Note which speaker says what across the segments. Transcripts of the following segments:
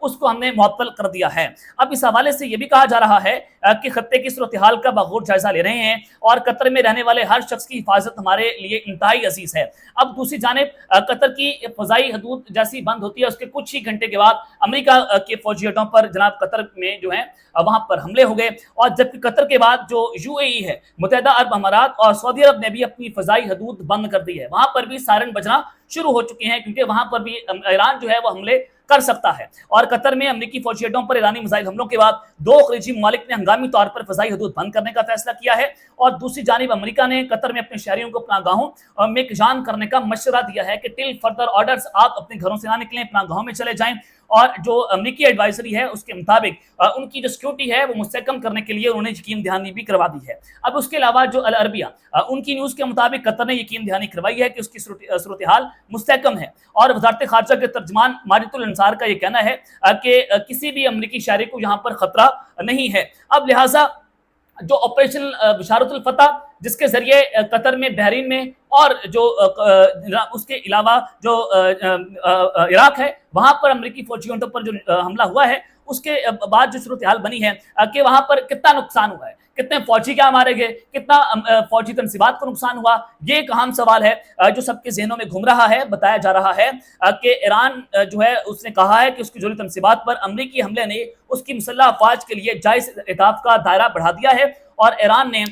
Speaker 1: اس کو ہم نے معطل کر دیا ہے۔ اب اس حوالے سے یہ بھی کہا جا رہا ہے کہ خطے کی صورتحال کا بغور جائزہ لے رہے ہیں اور قطر میں رہنے والے ہر شخص کی حفاظت ہمارے لیے انتہائی عزیز ہے۔ اب دوسری جانب قطر کی فضائی حدود جیسی بند ہوتی ہے اس کے کچھ ہی گھنٹے کے بعد امریکہ کے فوجی اڈوں پر جناب قطر میں جو ہیں وہاں پر حملے ہو گئے، اور جبکہ قطر کے بعد جو یو اے ای ہے، متحدہ عرب امارات اور سعودی عرب نے بھی اپنی فضائی حدود بند کر دی ہے، وہاں پر بھی سائرن بجنا شروع ہو چکے ہیں کیونکہ وہاں پر بھی ایران جو ہے وہ حملے کر سکتا ہے۔ اور قطر میں امریکی فوجی اڈوں پر ایرانی میزائل حملوں کے بعد دو خلیجی ممالک نے ہنگامی طور پر فضائی حدود بند کرنے کا فیصلہ کیا ہے، اور دوسری جانب امریکہ نے قطر میں اپنے شہریوں کو پناہ گاہوں میں قیام کرنے کا مشورہ دیا ہے کہ ٹل فردر آرڈرز آپ اپنے گھروں سے نہ نکلیں، پناہ گاہوں میں چلے جائیں، اور جو امریکی ایڈوائزری ہے اس کے مطابق ان کی جو سیکیورٹی ہے وہ مستحکم کرنے کے لیے انہوں نے یقین دہانی بھی کروا دی ہے۔ اب اس کے علاوہ جو العربیہ ان کی نیوز کے مطابق قطر نے یقین دہانی کروائی ہے کہ اس کی صورتحال مستحکم ہے، اور وزارت خارجہ کے ترجمان ماجد الانصار کا یہ کہنا ہے کہ کسی بھی امریکی شہری کو یہاں پر خطرہ نہیں ہے۔ اب لہٰذا جو آپریشن بشارت الفتح جس کے ذریعے قطر میں، بحرین میں اور جو اس کے علاوہ جو عراق ہے وہاں پر امریکی فوجیوں پر جو حملہ ہوا ہے اس کے بعد جو صورتحال بنی ہے کہ وہاں پر کتنا نقصان ہوا ہے، کتنے فوجی کیا مارے گئے، کتنا فوجی تنصیبات کو نقصان ہوا، یہ ایک اہم سوال ہے جو سب کے ذہنوں میں گھوم رہا ہے۔ بتایا جا رہا ہے کہ ایران جو ہے اس نے کہا ہے کہ اس کی جوہری تنصیبات پر امریکی حملے نے اس کی مسلح افواج کے لیے جائز اہداف کا دائرہ بڑھا دیا ہے، اور ایران نے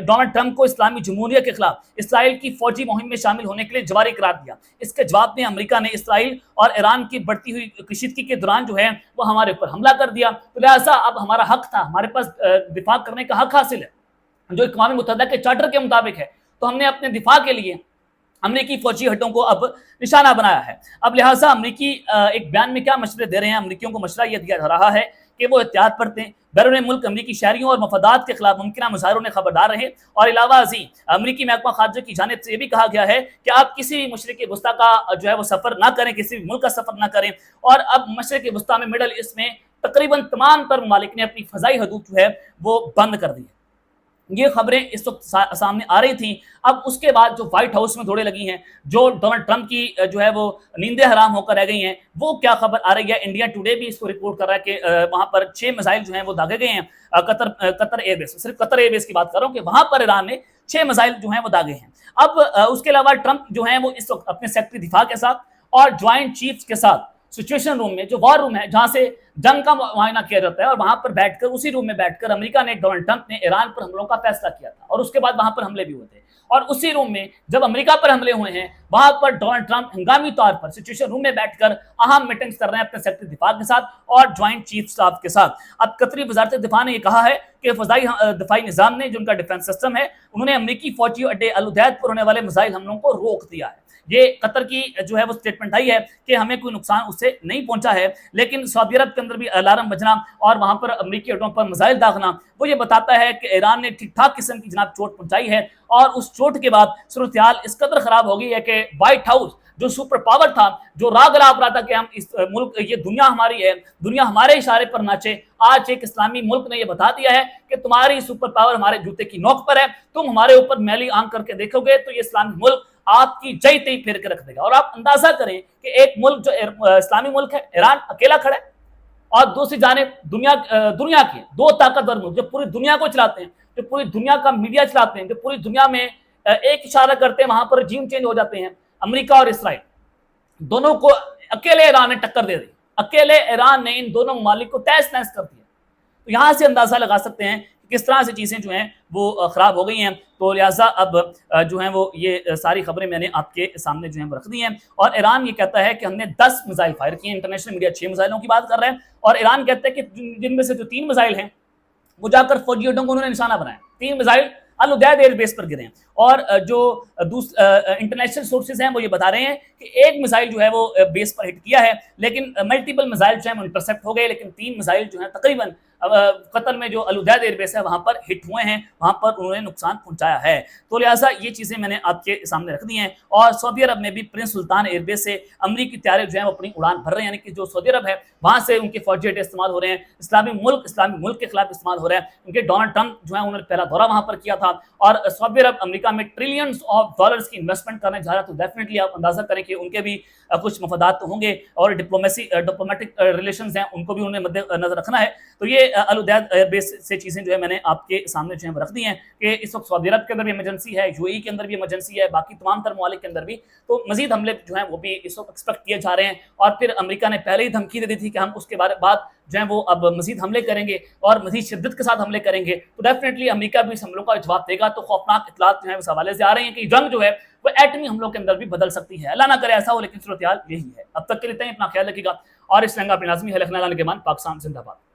Speaker 1: ڈونلڈ ٹرمپ کو اسلامی جمہوریہ کے خلاف اسرائیل کی فوجی مہم میں شامل ہونے کے لیے جواری قرار دیا۔ اس کے جواب میں امریکہ نے اسرائیل اور ایران کی بڑھتی ہوئی کشیدگی کے دوران جو ہے وہ ہمارے اوپر حملہ کر دیا، تو لہٰذا اب ہمارا حق تھا، ہمارے پاس دفاع کرنے کا حق حاصل ہے جو اقوام متحدہ کے چارٹر کے مطابق ہے، تو ہم نے اپنے دفاع کے لیے امریکی فوجی ہڈوں کو اب نشانہ بنایا ہے۔ اب لہٰذا امریکی ایک بیان میں کیا مشورے دے رہے ہیں، امریکیوں کو مشورہ یہ دیا جا رہا ہے کہ وہ احتیاط برتیں، بیرون ملک امریکی شہریوں اور مفادات کے خلاف ممکنہ مظاہروں نے خبردار رہیں، اور علاوہ ازیں امریکی محکمہ خارجہ کی جانب سے یہ بھی کہا گیا ہے کہ آپ کسی بھی مشرق وسطیٰ کا جو ہے وہ سفر نہ کریں، کسی بھی ملک کا سفر نہ کریں، اور اب مشرق وسطیٰ میں مڈل ایسٹ میں تقریباً تمام تر ممالک نے اپنی فضائی حدود جو ہے وہ بند کر دی ہے۔ یہ خبریں اس وقت سامنے آ رہی تھیں۔ اب اس کے بعد جو وائٹ ہاؤس میں دوڑیں لگی ہیں، جو ڈونلڈ ٹرمپ کی جو ہے وہ نیندیں حرام ہو کر رہ گئی ہیں، وہ کیا خبر آ رہی ہے؟ انڈیا ٹوڈے بھی اس کو رپورٹ کر رہا ہے کہ وہاں پر 6 میزائل جو ہیں وہ داغے گئے ہیں قطر ایئر بیس، صرف قطر ایئر بیس کی بات کر رہا ہوں کہ وہاں پر ایران نے 6 میزائل جو ہیں وہ داغے ہیں۔ اب اس کے علاوہ ٹرمپ جو ہیں وہ اس وقت اپنے سیکرٹری دفاع کے ساتھ اور جوائنٹ چیفز کے ساتھ سچویشن روم میں، جو وار روم ہے جہاں سے جنگ کا معائنہ کیا جاتا ہے، اور وہاں پر بیٹھ کر، اسی روم میں بیٹھ کر امریکہ نے، ڈونلڈ ٹرمپ نے ایران پر حملوں کا فیصلہ کیا تھا، اور اس کے بعد وہاں پر حملے بھی ہوئے تھے، اور اسی روم میں جب امریکہ پر حملے ہوئے ہیں وہاں پر ڈونلڈ ٹرمپ ہنگامی طور پر سچویشن روم میں بیٹھ کر اہم میٹنگز کر رہے ہیں اپنے سیکرٹری دفاع کے ساتھ اور جوائنٹ چیف سٹاف کے ساتھ۔ اب قطری وزارت دفاع نے یہ کہا ہے کہ فضائی دفاعی نظام نے، جو ان کا ڈیفنس سسٹم ہے، انہوں نے امریکی فوجی اڈے العدید پر ہونے والے میزائل حملوں کو روک دیا ہے۔ یہ قطر کی جو ہے وہ سٹیٹمنٹ آئی ہے کہ ہمیں کوئی نقصان اس سے نہیں پہنچا ہے، لیکن سعودی عرب کے اندر بھی الارم بجنا اور وہاں پر امریکی اڈوں پر میزائل داغنا وہ یہ بتاتا ہے کہ ایران نے ٹھیک ٹھاک قسم کی جناب چوٹ پہنچائی ہے، اور اس چوٹ کے بعد صورتحال اس قدر خراب ہو گئی ہے کہ وائٹ ہاؤس جو سپر پاور تھا، جو راگ الاپ رہا تھا کہ ہم اس ملک، یہ دنیا ہماری ہے، دنیا ہمارے اشارے پر ناچے، آج ایک اسلامی ملک نے یہ بتا دیا ہے کہ تمہاری سپر پاور ہمارے جوتے کی نوک پر ہے، تم ہمارے اوپر میلی آنکھ کر کے دیکھو گے تو یہ اسلامی ملک آپ کی جئی تئی پھیر کے رکھ دے گا۔ اور آپ اندازہ کریں کہ ایک ملک جو اسلامی ملک ہے، ایران اکیلا کھڑا ہے، اور دوسری جانب دنیا کے 2 طاقتور ملک جو پوری دنیا کو چلاتے ہیں، جو پوری دنیا کا میڈیا چلاتے ہیں، جو پوری دنیا میں ایک اشارہ کرتے ہیں وہاں پر رجیم چینج ہو جاتے ہیں، امریکہ اور اسرائیل، دونوں کو اکیلے ایران نے ٹکر دے دی، اکیلے ایران نے ان دونوں ممالک کو تہس نہس کر دیا۔ تو یہاں سے اندازہ لگا سکتے ہیں کس طرح سے چیزیں جو ہیں وہ خراب ہو گئی ہیں۔ تو لہٰذا اب جو ہیں وہ یہ ساری خبریں میں نے آپ کے سامنے جو ہیں وہ رکھ دی ہیں، اور ایران یہ کہتا ہے کہ ہم نے 10 میزائل فائر کیے ہیں، انٹرنیشنل میڈیا 6 میزائلوں کی بات کر رہے ہیں، اور ایران کہتا ہے کہ جن میں سے جو 3 میزائل ہیں وہ جا کر فوجی اڈوں کو انہوں نے نشانہ بنایا، 3 میزائل العدید ایئر بیس پر گرے ہیں، اور جو انٹرنیشنل سورسز ہیں وہ یہ بتا رہے ہیں کہ ایک میزائل جو ہے وہ بیس پر ہٹ کیا ہے، لیکن ملٹیپل میزائل جو ہیں وہ انٹرسیپٹ ہو گئے، لیکن 3 میزائل جو ہیں تقریباً قطر میں جو الوداع ایئر بیس ہے وہاں پر ہٹ ہوئے ہیں، وہاں پر انہوں نے نقصان پہنچایا ہے۔ تو لہٰذا یہ چیزیں میں نے آپ کے سامنے رکھ دی ہیں۔ اور سعودی عرب میں بھی پرنس سلطان ایئر بیس سے امریکی طیارے جو ہیں وہ اپنی اڑان بھر رہے ہیں، یعنی کہ جو سعودی عرب ہے وہاں سے ان کے فوجی اڈے استعمال ہو رہے ہیں، اسلامی ملک کے خلاف استعمال ہو رہے ہیں، کیونکہ ڈونلڈ ٹرمپ جو ہے انہوں نے پہلا دورہ وہاں پر کیا تھا، اور سعودی عرب امریکہ میں ٹریلینز آف ڈالرز کی انویسٹمنٹ کرنے جا رہا ہے۔ تو ڈیفینیٹلی آپ اندازہ کریں کہ ان کے بھی کچھ مفادات ہوں گے، اور ڈپلومیٹک ریلیشنز ہیں ان کو بھی انہیں مد نظر رکھنا ہے۔ تو یہ الوداع ایئر بیس سے چیزیں جو ہے میں نے آپ کے سامنے جو ہے رکھ دی ہیں کہ اس وقت سعودی عرب کے اندر بھی ایمرجنسی ہے، UAE کے اندر بھی ایمرجنسی ہے، باقی تمام تر ممالک کے اندر بھی۔ تو مزید حملے جو ہیں وہ بھی اس وقت ایکسپیکٹ کیے جا رہے ہیں، اور پھر امریکہ نے پہلے ہی دھمکی دے دی تھی کہ ہم اس کے بعد جو ہے وہ اب مزید حملے کریں گے اور مزید شدت کے ساتھ حملے کریں گے۔ تو ڈیفینیٹلی امریکہ بھی اس حملوں کا جواب دے گا۔ تو خوفناک اطلاعات جو ہیں اس حوالے سے آ رہے ہیں کہ جنگ جو ہے وہ ایٹمی حملوں کے اندر بھی بدل سکتی ہے۔ اللہ نہ کرے ایسا ہو، لیکن صورتحال یہی ہے۔ اب تک کے لیے اپنا خیال رکھیے گا، اور اس لہنگا اپنے لازمی ہے لکھنا لانے کے مان پاکستان زندہ باد۔